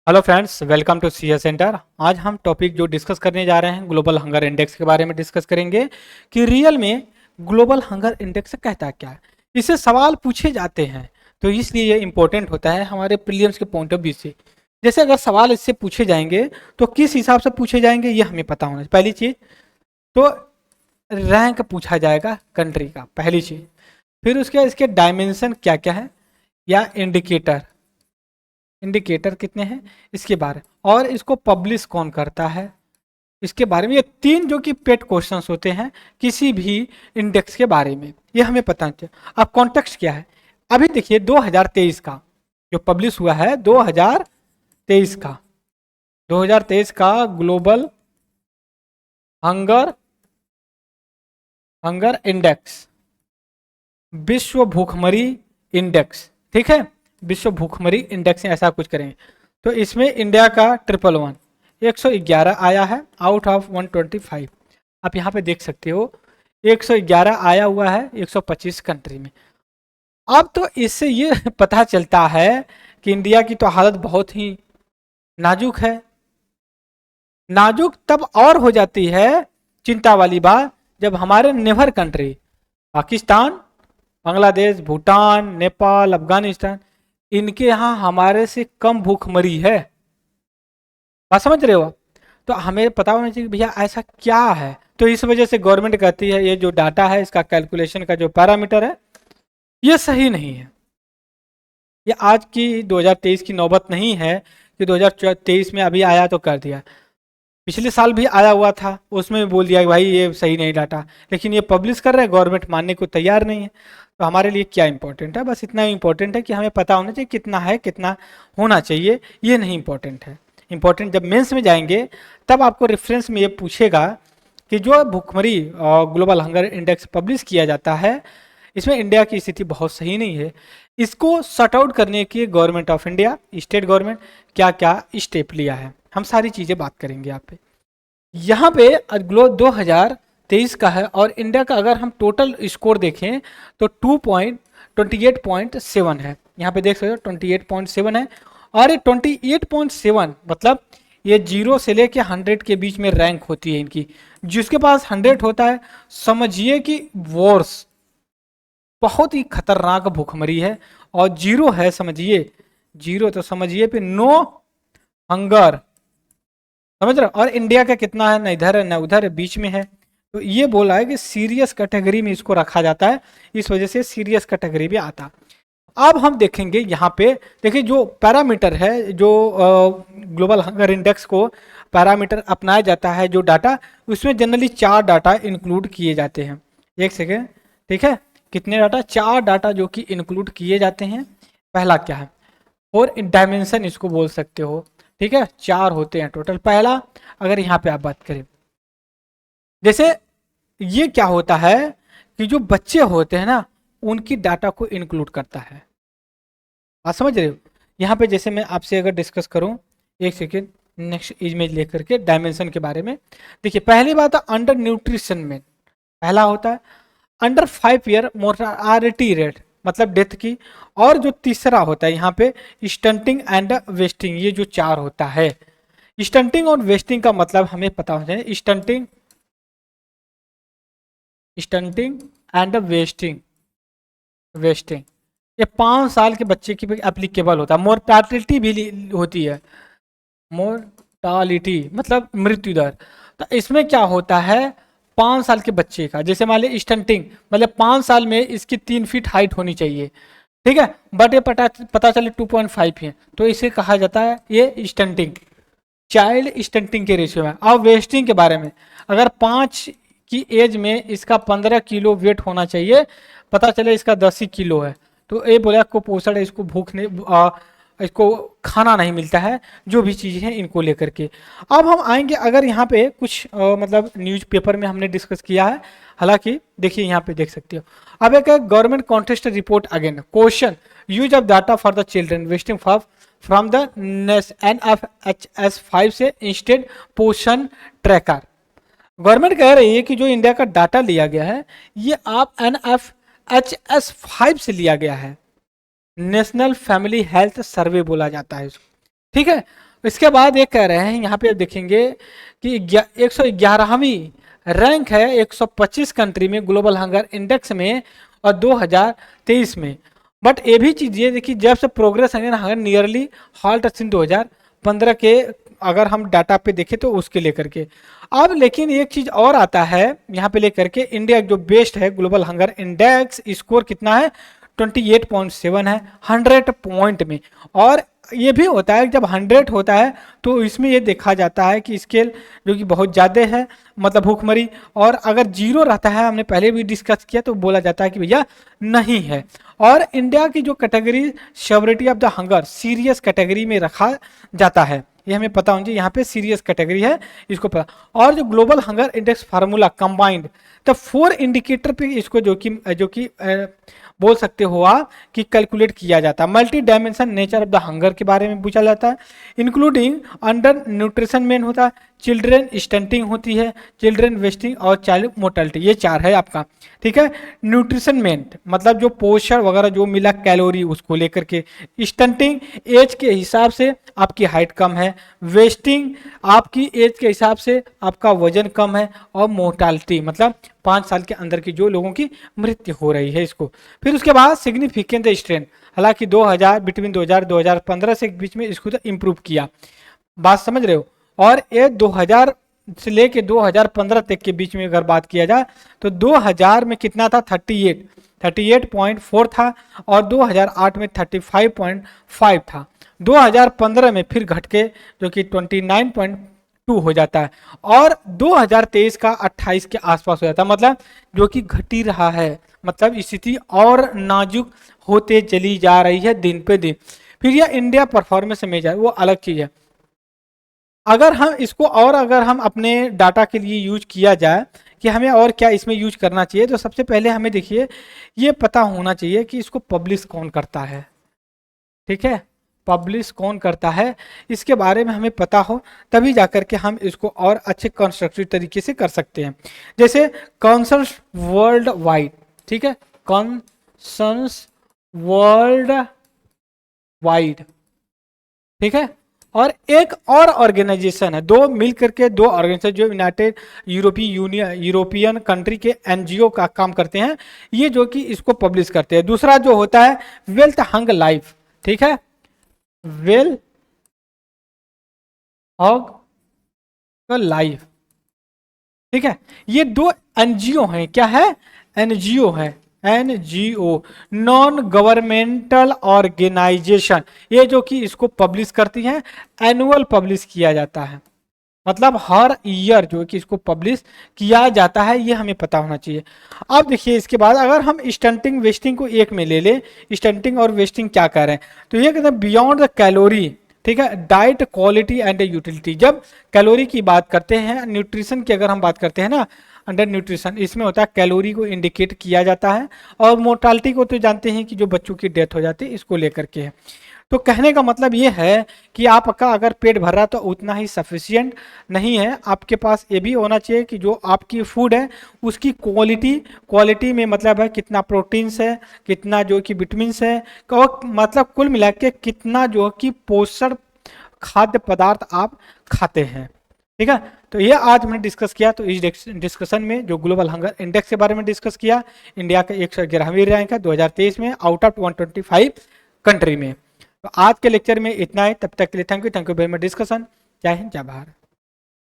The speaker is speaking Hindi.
Hello friends, welcome to CS centre. आज हम टॉपिक जो डिस्कस करने जा रहे हैं ग्लोबल हंगर इंडेक्स के बारे में डिस्कस करेंगे कि रियल में ग्लोबल हंगर इंडेक्स कहता क्या है। इससे सवाल पूछे जाते हैं तो इसलिए ये इंपॉर्टेंट होता है हमारे प्रीलिम्स के पॉइंट ऑफ व्यू से। जैसे अगर सवाल इससे पूछे जाएंगे तो किस हिसाब से पूछे जाएंगे ये हमें पता होना चाहिए। पहली चीज़ तो रैंक पूछा जाएगा कंट्री का, पहली चीज़। फिर उसके बाद इसके डायमेंशन क्या क्या है या इंडिकेटर इंडिकेटर कितने हैं इसके बारे में, और इसको पब्लिश कौन करता है इसके बारे में। ये तीन जो कि पेट क्वेश्चंस होते हैं किसी भी इंडेक्स के बारे में, ये हमें पता चाहिए। अब कॉन्टेक्स्ट क्या है, अभी देखिए 2023 का जो पब्लिश हुआ है 2023 का 2023 का ग्लोबल हंगर हंगर इंडेक्स, विश्व भूखमरी इंडेक्स, ठीक है। विश्व भूखमरी इंडेक्स ऐसा कुछ करेंगे तो इसमें इंडिया का 111 आया है आउट ऑफ 125। आप यहाँ पे देख सकते हो 111 आया हुआ है 125 कंट्री में। अब तो इससे ये पता चलता है कि इंडिया की तो हालत बहुत ही नाजुक है। नाजुक तब और हो जाती है चिंता वाली बात जब हमारे नेबर कंट्री पाकिस्तान, बांग्लादेश, भूटान, नेपाल, अफगानिस्तान, इनके यहाँ हमारे से कम भूखमरी है। बात समझ रहे हो। तो हमें पता होना चाहिए भैया ऐसा क्या है। तो इस वजह से गवर्नमेंट कहती है ये जो डाटा है इसका कैलकुलेशन का जो पैरामीटर है ये सही नहीं है। ये आज की 2023 की नौबत नहीं है कि 2023 में अभी आया तो कर दिया। पिछले साल भी आया हुआ था, उसमें भी बोल दिया कि भाई ये सही नहीं डाटा, लेकिन ये पब्लिश कर रहे हैं, गवर्नमेंट मानने को तैयार नहीं है। तो हमारे लिए क्या इंपॉर्टेंट है, बस इतना इंपॉर्टेंट है कि हमें पता होना चाहिए कितना है कितना होना चाहिए, ये नहीं इंपॉर्टेंट है। इंपॉर्टेंट जब मेंस में जाएंगे तब आपको रेफरेंस में ये पूछेगा कि जो भुखमरी ग्लोबल हंगर इंडेक्स पब्लिश किया जाता है इसमें इंडिया की स्थिति बहुत सही नहीं है। इसको सॉर्ट आउट करने के government of India, state government क्या क्या स्टेप लिया है, हम सारी चीज़ें बात करेंगे यहाँ पे। यहाँ पे ग्लो 2023 का है और इंडिया का अगर हम टोटल स्कोर देखें तो 28.7 है। यहाँ पे देख सकते हो 28.7 है। और ये 28.7 मतलब ये 0 से लेके 100 के बीच में रैंक होती है इनकी। जिसके पास 100 होता है समझिए कि वॉर्स बहुत ही खतरनाक भूखमरी है, और 0 है समझिए, 0 तो समझिए पे नो हंगर, समझ रहे। और इंडिया का कितना है, ना इधर है ना उधर है, बीच में है। तो ये बोला है कि सीरियस कैटेगरी में इसको रखा जाता है, इस वजह से सीरियस कैटेगरी भी आता। अब हम देखेंगे यहाँ पे, देखिए जो पैरामीटर है, जो ग्लोबल हंगर इंडेक्स को पैरामीटर अपनाया जाता है जो डाटा, उसमें जनरली 4 डाटा इंक्लूड किए जाते हैं। एक सेकेंड, ठीक है। कितने डाटा, 4 डाटा जो कि इंक्लूड किए जाते हैं। पहला क्या है, और डायमेंशन इसको बोल सकते हो, ठीक है। 4 होते हैं टोटल। पहला अगर यहाँ पे आप बात करें, जैसे ये क्या होता है कि जो बच्चे होते हैं ना उनकी डाटा को इंक्लूड करता है। आप समझ रहे हो। यहाँ पे जैसे मैं आपसे अगर डिस्कस करूँ, एक सेकेंड, नेक्स्ट इमेज लेकर के डायमेंशन के बारे में। देखिए पहली बात है अंडर न्यूट्रिशन में, पहला होता है अंडर 5 ईयर मोर्टालिटी रेट, मतलब डेथ की। और जो तीसरा होता है यहाँ पे स्टंटिंग एंड वेस्टिंग, ये जो 4 होता है। स्टंटिंग और वेस्टिंग का मतलब हमें पता होना चाहिए। स्टंटिंग एंड वेस्टिंग, वेस्टिंग ये 5 साल के बच्चे की एप्लीकेबल होता है। मोर्टालिटी भी होती है, मोर्टालिटी मतलब मृत्यु दर। तो इसमें क्या होता है 5 साल के बच्चे का, जैसे मान लीजिए स्टंटिंग मतलब 5 साल में इसकी 3 फीट हाइट होनी चाहिए, ठीक है। बट ये पता चले 2.5 है, तो इसे कहा जाता है ये स्टंटिंग, चाइल्ड स्टंटिंग के रेशियो में। अब वेस्टिंग के बारे में, अगर 5 की एज में इसका 15 किलो वेट होना चाहिए, पता चले इसका 10 ही किलो है, तो ये बोला कुपोषण है, इसको भूख नहीं, इसको खाना नहीं मिलता है, जो भी चीज़ें हैं इनको लेकर के। अब हम आएंगे, अगर यहाँ पे कुछ मतलब न्यूज़पेपर में हमने डिस्कस किया है, हालांकि देखिए यहाँ पे देख सकते हो। अब एक government contest report again question use of data for the children wasting from the NFHS 5 से इंस्टेड पोषण ट्रैकर। गवर्नमेंट कह रही है कि जो इंडिया का डाटा लिया गया है ये आप NFHS 5 से लिया गया है, नेशनल फैमिली हेल्थ सर्वे बोला जाता है इसको, ठीक है। इसके बाद ये कह रहे हैं यहाँ पे आप देखेंगे कि 111वीं रैंक है 125 कंट्री में ग्लोबल हंगर इंडेक्स में और 2023 में। बट ये भी चीज ये देखिए, जब से progress hunger nearly halt since 2015 के अगर हम डाटा पे देखें तो उसके लेकर के। अब लेकिन एक चीज और आता है यहाँ पे लेकर के, इंडिया जो बेस्ट है ग्लोबल हंगर इंडेक्स स्कोर कितना है 28.7 है 100 पॉइंट में। और ये भी होता है जब 100 होता है तो इसमें ये देखा जाता है कि स्केल जो कि बहुत ज़्यादा है, मतलब भूखमरी। और अगर 0 रहता है, हमने पहले भी डिस्कस किया, तो बोला जाता है कि भैया नहीं है। और इंडिया की जो category severity of the hunger serious category में रखा जाता है, ये हमें पता होना चाहिए, यहाँ पे सीरियस कैटेगरी है इसको पता। और जो global hunger index formula combined the 4 indicator पे इसको जो कि बोल सकते हो आप कि कैलकुलेट किया जाता है। Multi dimension nature of the hunger के बारे में पूछा जाता है, इंक्लूडिंग अंडर न्यूट्रिशन मेन होता है, चिल्ड्रेन स्टंटिंग होती है, चिल्ड्रेन वेस्टिंग और चाइल्ड मोर्टेलिटी, ये 4 है आपका। ठीक है, न्यूट्रिशन मेन मतलब जो पोषण वगैरह जो मिला कैलोरी उसको लेकर के, स्टंटिंग एज के हिसाब से आपकी हाइट कम है, वेस्टिंग आपकी एज के हिसाब से आपका वजन कम है, और मोर्टालिटी मतलब 5 साल के अंदर की जो लोगों की मृत्यु हो रही है इसको। फिर उसके बाद सिग्निफिकेंट स्ट्रेंथ, हालांकि 2000 बिटवीन 2015 से बीच में इसको तो इम्प्रूव किया, बात समझ रहे हो। और ये 2000 से लेके 2015 तक के बीच में अगर बात किया जाए तो 2000 में कितना था 38.4 था, और 2008 में 35.5 था। 2015 में फिर घट के जो कि 29.2 हो जाता है, और 2023 का 28 के आसपास हो जाता है, मतलब जो कि घट ही रहा है, मतलब स्थिति और नाजुक होते चली जा रही है दिन पे दिन। फिर यह इंडिया परफॉर्मेंस मेजर वो अलग चीज है। अगर हम इसको और अगर हम अपने डाटा के लिए यूज किया जाए कि हमें और क्या इसमें यूज करना चाहिए, तो सबसे पहले हमें देखिए ये पता होना चाहिए कि इसको पब्लिश कौन करता है। ठीक है, पब्लिश कौन करता है इसके बारे में हमें पता हो, तभी जाकर के हम इसको और अच्छे कंस्ट्रक्टिव तरीके से कर सकते हैं। जैसे कॉन्सर्स वर्ल्ड वाइड, ठीक है, कॉन्सर्स वर्ल्ड वाइड, ठीक है। और एक और ऑर्गेनाइजेशन है, दो मिल करके दो ऑर्गेनाइजेशन जो यूनाइटेड यूरोपियन कंट्री के एनजीओ का काम करते हैं, ये जो कि इसको पब्लिश करते हैं। दूसरा जो होता है वेल्थ हंग लाइफ, ठीक है, वेल हंग लाइफ, ठीक है। ये दो एनजीओ हैं, क्या है, एनजीओ है, एनजीओ नॉन गवर्नमेंटल ऑर्गेनाइजेशन, ये जो कि इसको पब्लिश करती हैं, एनुअल पब्लिश किया जाता है, मतलब हर ईयर जो कि इसको पब्लिश किया जाता है, ये हमें पता होना चाहिए। अब देखिए इसके बाद अगर हम स्टंटिंग वेस्टिंग को एक में ले ले, स्टंटिंग और वेस्टिंग क्या कह रहे हैं, तो ये कहते हैं बियॉन्ड द कैलोरी, ठीक है, डाइट क्वालिटी एंड यूटिलिटी। जब कैलोरी की बात करते हैं, न्यूट्रिशन की अगर हम बात करते हैं ना, अंडर न्यूट्रिशन, इसमें होता है कैलोरी को इंडिकेट किया जाता है, और मोर्टालिटी को तो जानते हैं कि जो बच्चों की डेथ हो जाती है इसको लेकर के है। तो कहने का मतलब ये है कि आपका अगर पेट भर रहा तो उतना ही सफिशिएंट नहीं है, आपके पास ये भी होना चाहिए कि जो आपकी फूड है उसकी क्वालिटी में मतलब है कितना प्रोटीन्स है, कितना जो कि विटामिन्स है, मतलब कुल मिला के कितना जो कि पोषण खाद्य पदार्थ आप खाते हैं। ठीक है, तो ये आज हमने डिस्कस किया। तो इस डिस्कशन में जो ग्लोबल हंगर इंडेक्स के बारे में डिस्कस किया, इंडिया का 111वीं रैंक है 2023 में आउट ऑफ 125 कंट्री में। तो आज के लेक्चर में इतना है, तब तक के लिए thank you very much discussion. जय हिंद, जय भारत।